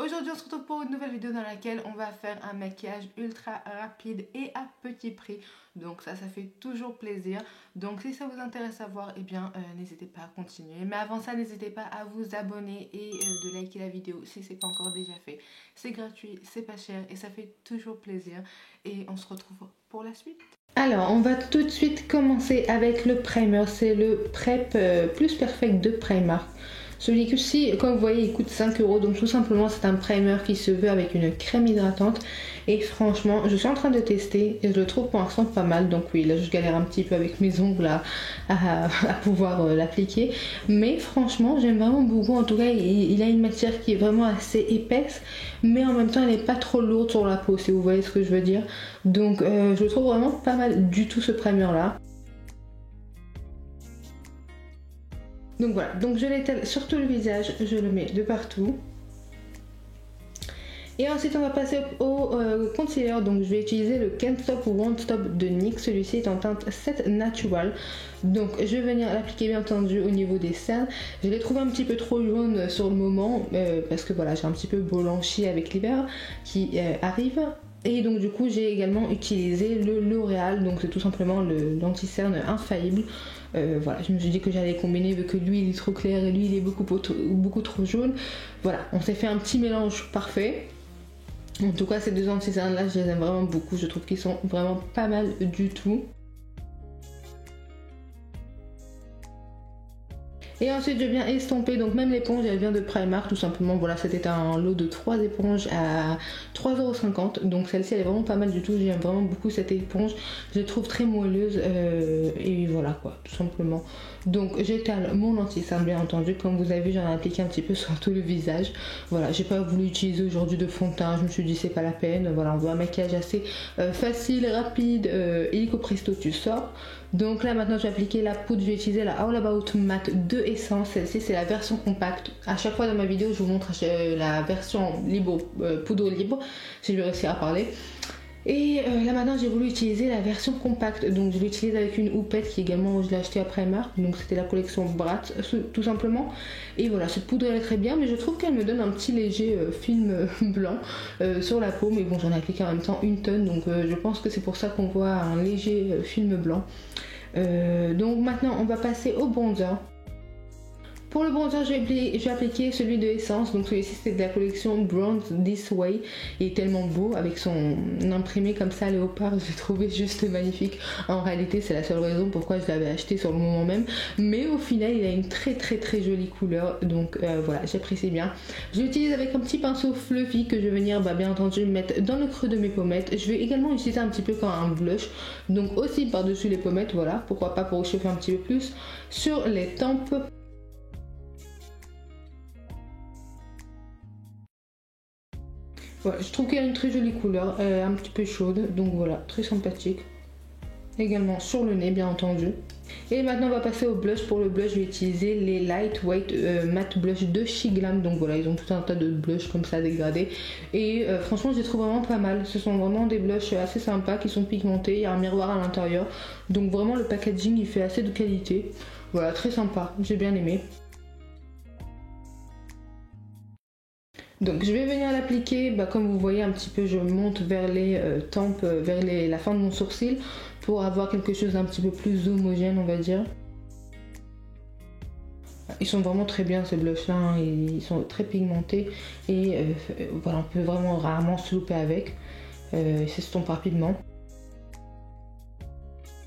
Aujourd'hui on se retrouve pour une nouvelle vidéo dans laquelle on va faire un maquillage ultra rapide et à petit prix. Donc ça fait toujours plaisir. Donc si ça vous intéresse à voir, eh bien n'hésitez pas à continuer. Mais avant ça, n'hésitez pas à vous abonner et de liker la vidéo si c'est pas encore déjà fait. C'est gratuit, c'est pas cher et ça fait toujours plaisir. Et on se retrouve pour la suite. Alors on va tout de suite commencer avec le primer. C'est le Prep Plus Perfect de Primark. Celui-ci, comme vous voyez, il coûte 5 €. Donc tout simplement, c'est un primer qui se veut avec une crème hydratante. Et franchement, je suis en train de tester et je le trouve pour l'instant pas mal. Donc oui, là je galère un petit peu avec mes ongles à pouvoir l'appliquer. Mais franchement, j'aime vraiment beaucoup. En tout cas, il a une matière qui est vraiment assez épaisse. Mais en même temps, elle n'est pas trop lourde sur la peau, si vous voyez ce que je veux dire. Donc je le trouve vraiment pas mal du tout ce primer là. Donc voilà, donc je l'étale sur tout le visage, je le mets de partout. Et ensuite on va passer au concealer, donc je vais utiliser le Can't Stop Won't Stop de NYX, celui-ci est en teinte 7 Natural. Donc je vais venir l'appliquer bien entendu au niveau des cernes. Je l'ai trouvé un petit peu trop jaune sur le moment, parce que voilà, j'ai un petit peu blanchi avec l'hiver qui arrive. Et donc du coup j'ai également utilisé le L'Oréal, donc c'est tout simplement l'anti-cerne infaillible. Voilà, je me suis dit que j'allais combiner vu que lui il est trop clair et lui il est beaucoup trop jaune. Voilà, on s'est fait un petit mélange parfait. En tout cas ces deux anti-cernes là je les aime vraiment beaucoup, je trouve qu'ils sont vraiment pas mal du tout. Et ensuite je viens estomper, donc même l'éponge elle vient de Primark tout simplement. Voilà, c'était un lot de 3 éponges à 3,50 €. Donc celle-ci elle est vraiment pas mal du tout, j'aime vraiment beaucoup cette éponge. Je la trouve très moelleuse et voilà quoi, tout simplement. Donc j'étale mon anti-cerne bien entendu, comme vous avez vu j'en ai appliqué un petit peu sur tout le visage. Voilà, j'ai pas voulu utiliser aujourd'hui de fond de teint, je me suis dit c'est pas la peine. Voilà, on veut un maquillage assez facile, rapide, illico presto tu sors. Donc là maintenant je vais appliquer la poudre, je vais utiliser la All About Matte de Essence, celle-ci c'est la version compacte. À chaque fois dans ma vidéo je vous montre la version libre, poudre libre, si je vais réussir à parler. Et là maintenant j'ai voulu utiliser la version compacte, donc je l'utilise avec une houppette qui également je l'ai acheté à Primark, donc c'était la collection Bratz tout simplement. Et voilà, cette poudre elle est très bien, mais je trouve qu'elle me donne un petit léger film blanc sur la peau, mais bon j'en ai appliqué en même temps une tonne, donc je pense que c'est pour ça qu'on voit un léger film blanc. Donc maintenant on va passer au bronzer. Pour le bronzer, je vais appliquer celui de Essence, donc celui-ci c'est de la collection Bronze This Way. Il est tellement beau avec son imprimé comme ça léopard, je l'ai trouvé juste magnifique. En réalité c'est la seule raison pourquoi je l'avais acheté sur le moment même, mais au final il a une très jolie couleur, donc voilà, j'apprécie bien. Je l'utilise avec un petit pinceau fluffy que je vais venir bien entendu mettre dans le creux de mes pommettes. Je vais également utiliser un petit peu comme un blush, donc aussi par dessus les pommettes, voilà, pourquoi pas pour chauffer un petit peu plus sur les tempes. Voilà, je trouve qu'il a une très jolie couleur, un petit peu chaude, donc voilà, très sympathique. Également sur le nez bien entendu. Et maintenant on va passer au blush. Pour le blush je vais utiliser les Lightweight Matte Blush de Shiglam. Donc voilà, ils ont tout un tas de blushs comme ça dégradés. Et franchement je les trouve vraiment pas mal. Ce sont vraiment des blushs assez sympas qui sont pigmentés. Il y a un miroir à l'intérieur. Donc vraiment le packaging il fait assez de qualité. Voilà, très sympa, j'ai bien aimé. Donc je vais venir l'appliquer, comme vous voyez un petit peu je monte vers les tempes, vers la fin de mon sourcil pour avoir quelque chose d'un petit peu plus homogène on va dire. Ils sont vraiment très bien ces blushs là, hein, ils sont très pigmentés et voilà, on peut vraiment rarement se louper avec, s'estompe rapidement.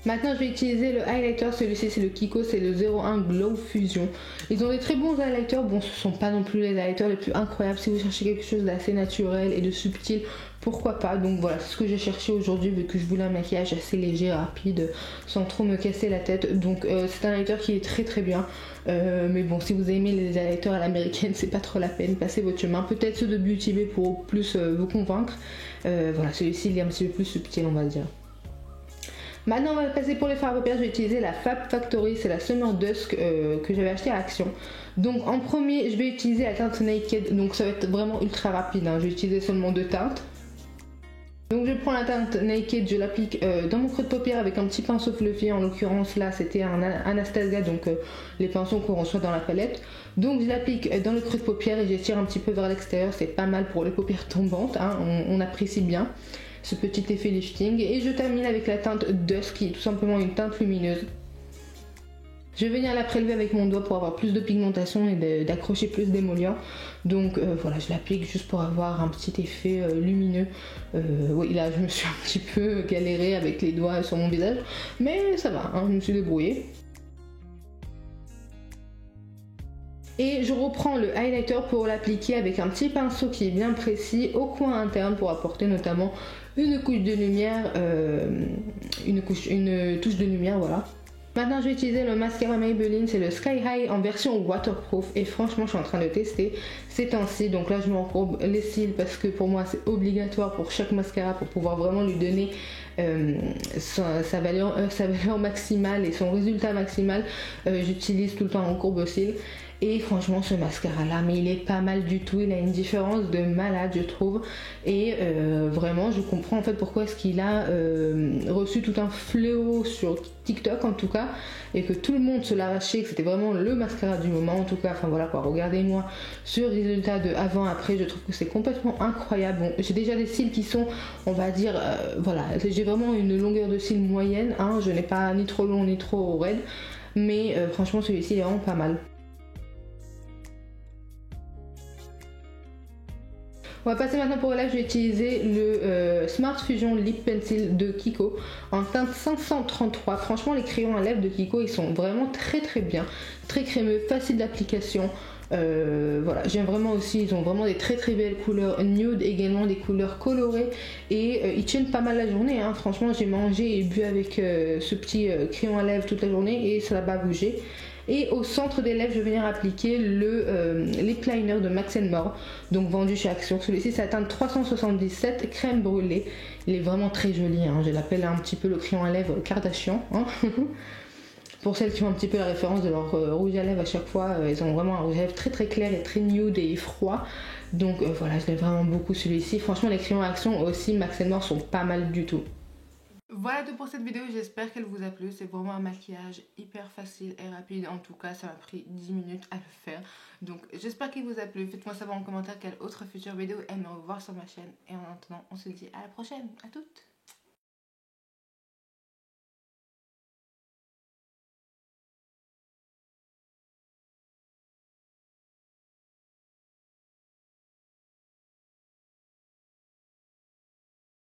Maintenant je vais utiliser le highlighter, celui-ci c'est le Kiko, c'est le 01 Glow Fusion. Ils ont des très bons highlighters, bon ce sont pas non plus les highlighters les plus incroyables, si vous cherchez quelque chose d'assez naturel et de subtil, pourquoi pas. Donc voilà, c'est ce que j'ai cherché aujourd'hui vu que je voulais un maquillage assez léger, rapide, sans trop me casser la tête. Donc c'est un highlighter qui est très bien, mais bon si vous aimez les highlighters à l'américaine c'est pas trop la peine, passez votre chemin. Peut-être ceux de Beauty Bay pour plus vous convaincre. Voilà, celui-ci il est un petit peu plus subtil on va dire. Maintenant on va passer pour les fards à paupières, je vais utiliser la Fab Factory, c'est la Summer Dusk que j'avais acheté à Action. Donc en premier je vais utiliser la teinte Naked, donc ça va être vraiment ultra rapide, hein. Je vais utiliser seulement deux teintes. Donc je prends la teinte Naked, je l'applique dans mon creux de paupière avec un petit pinceau fluffy, en l'occurrence là c'était un Anastasia, donc les pinceaux qu'on reçoit dans la palette. Donc je l'applique dans le creux de paupière et j'étire un petit peu vers l'extérieur, c'est pas mal pour les paupières tombantes, hein, on apprécie bien ce petit effet lifting. Et je termine avec la teinte Dusk qui est tout simplement une teinte lumineuse. Je vais venir la prélever avec mon doigt pour avoir plus de pigmentation et d'accrocher plus d'émollient. Donc voilà, je l'applique juste pour avoir un petit effet lumineux. Oui, là je me suis un petit peu galérée avec les doigts sur mon visage, mais ça va, hein, je me suis débrouillée. Et je reprends le highlighter pour l'appliquer avec un petit pinceau qui est bien précis au coin interne pour apporter notamment une couche de lumière, une touche de lumière, voilà. Maintenant je vais utiliser le mascara Maybelline, c'est le Sky High en version waterproof et franchement je suis en train de le tester ces temps-ci. Donc là je m'enrobe les cils parce que pour moi c'est obligatoire pour chaque mascara pour pouvoir vraiment lui donner sa valeur maximale et son résultat maximal. J'utilise tout le temps en courbe aux cils. Et franchement ce mascara là, mais il est pas mal du tout, il a une différence de malade je trouve. Et vraiment je comprends en fait pourquoi est-ce qu'il a reçu tout un fléau sur TikTok en tout cas, et que tout le monde se l'arrachait, que c'était vraiment le mascara du moment en tout cas. Enfin voilà quoi, regardez-moi ce résultat de avant après, je trouve que c'est complètement incroyable. Bon, j'ai déjà des cils qui sont, on va dire, voilà, j'ai vraiment une longueur de cils moyenne, hein, je n'ai pas ni trop long ni trop raide, mais franchement celui-ci est vraiment pas mal. On va passer maintenant pour les lèvres, je vais utiliser le Smart Fusion Lip Pencil de Kiko en teinte 533. Franchement les crayons à lèvres de Kiko ils sont vraiment très bien, très crémeux, facile d'application. Voilà, j'aime vraiment aussi, ils ont vraiment des très belles couleurs nude, également des couleurs colorées et ils tiennent pas mal la journée, hein. Franchement j'ai mangé et bu avec ce petit crayon à lèvres toute la journée et ça n'a pas bougé. Et au centre des lèvres, je vais venir appliquer le lip liner de Max More, donc vendu chez Action. Celui-ci, c'est la teinte 377 crème brûlée. Il est vraiment très joli, hein. Je l'appelle un petit peu le crayon à lèvres Kardashian, hein. Pour celles qui ont un petit peu la référence de leur rouge à lèvres à chaque fois, ils ont vraiment un rouge à lèvres très clair et très nude et froid. Donc voilà, je l'aime vraiment beaucoup celui-ci. Franchement, les crayons Action aussi, Max More sont pas mal du tout. Voilà tout pour cette vidéo, j'espère qu'elle vous a plu. C'est vraiment un maquillage hyper facile et rapide. En tout cas, ça m'a pris 10 minutes à le faire. Donc j'espère qu'il vous a plu. Faites-moi savoir en commentaire quelle autre future vidéo aimeriez voir sur ma chaîne. Et en attendant, on se dit à la prochaine. À toutes.